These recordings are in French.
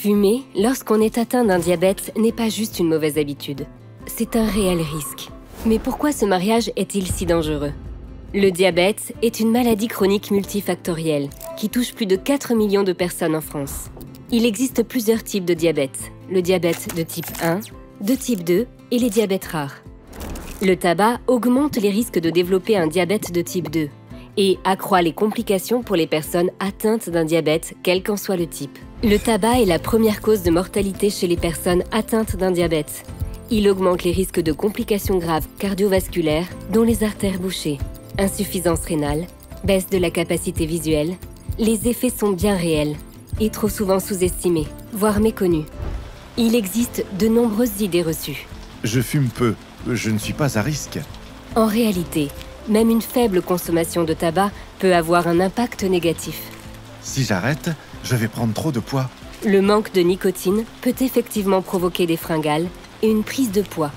Fumer, lorsqu'on est atteint d'un diabète, n'est pas juste une mauvaise habitude. C'est un réel risque. Mais pourquoi ce mariage est-il si dangereux? Le diabète est une maladie chronique multifactorielle qui touche plus de 4 millions de personnes en France. Il existe plusieurs types de diabète. Le diabète de type 1, de type 2 et les diabètes rares. Le tabac augmente les risques de développer un diabète de type 2 et accroît les complications pour les personnes atteintes d'un diabète, quel qu'en soit le type. Le tabac est la première cause de mortalité chez les personnes atteintes d'un diabète. Il augmente les risques de complications graves cardiovasculaires, dont les artères bouchées, insuffisance rénale, baisse de la capacité visuelle. Les effets sont bien réels et trop souvent sous-estimés, voire méconnus. Il existe de nombreuses idées reçues. Je fume peu, je ne suis pas à risque. En réalité, même une faible consommation de tabac peut avoir un impact négatif. Si j'arrête, je vais prendre trop de poids. Le manque de nicotine peut effectivement provoquer des fringales et une prise de poids.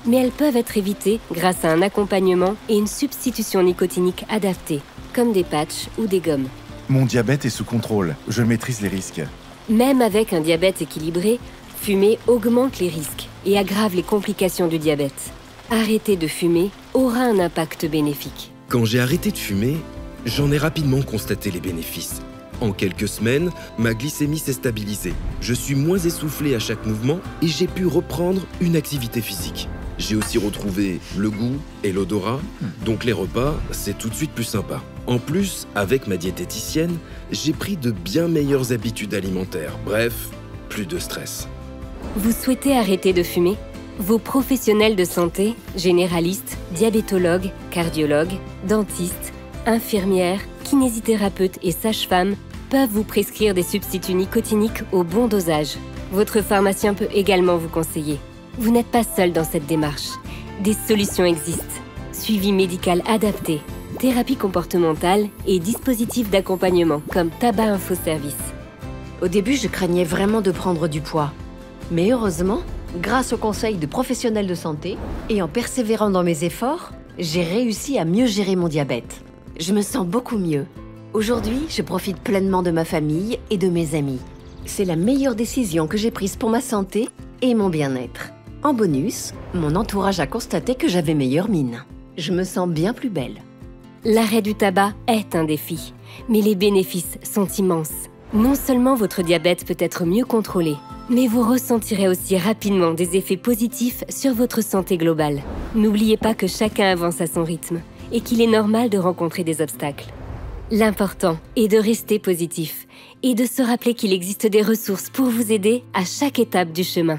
Mais elles peuvent être évitées grâce à un accompagnement et une substitution nicotinique adaptée, comme des patchs ou des gommes. Mon diabète est sous contrôle, je maîtrise les risques. Même avec un diabète équilibré, fumer augmente les risques et aggrave les complications du diabète. Arrêter de fumer aura un impact bénéfique. Quand j'ai arrêté de fumer, j'en ai rapidement constaté les bénéfices. En quelques semaines, ma glycémie s'est stabilisée. Je suis moins essoufflé à chaque mouvement et j'ai pu reprendre une activité physique. J'ai aussi retrouvé le goût et l'odorat, donc les repas, c'est tout de suite plus sympa. En plus, avec ma diététicienne, j'ai pris de bien meilleures habitudes alimentaires. Bref, plus de stress. Vous souhaitez arrêter de fumer? Vos professionnels de santé, généralistes, diabétologues, cardiologues, dentistes, infirmières, kinésithérapeutes et sages-femmes peuvent vous prescrire des substituts nicotiniques au bon dosage. Votre pharmacien peut également vous conseiller. Vous n'êtes pas seul dans cette démarche. Des solutions existent. Suivi médical adapté, thérapie comportementale et dispositifs d'accompagnement comme Tabac Info Service. Au début, je craignais vraiment de prendre du poids. Mais heureusement, grâce aux conseils de professionnels de santé et en persévérant dans mes efforts, j'ai réussi à mieux gérer mon diabète. Je me sens beaucoup mieux. Aujourd'hui, je profite pleinement de ma famille et de mes amis. C'est la meilleure décision que j'ai prise pour ma santé et mon bien-être. En bonus, mon entourage a constaté que j'avais meilleure mine. Je me sens bien plus belle. L'arrêt du tabac est un défi, mais les bénéfices sont immenses. Non seulement votre diabète peut être mieux contrôlé, mais vous ressentirez aussi rapidement des effets positifs sur votre santé globale. N'oubliez pas que chacun avance à son rythme et qu'il est normal de rencontrer des obstacles. L'important est de rester positif et de se rappeler qu'il existe des ressources pour vous aider à chaque étape du chemin.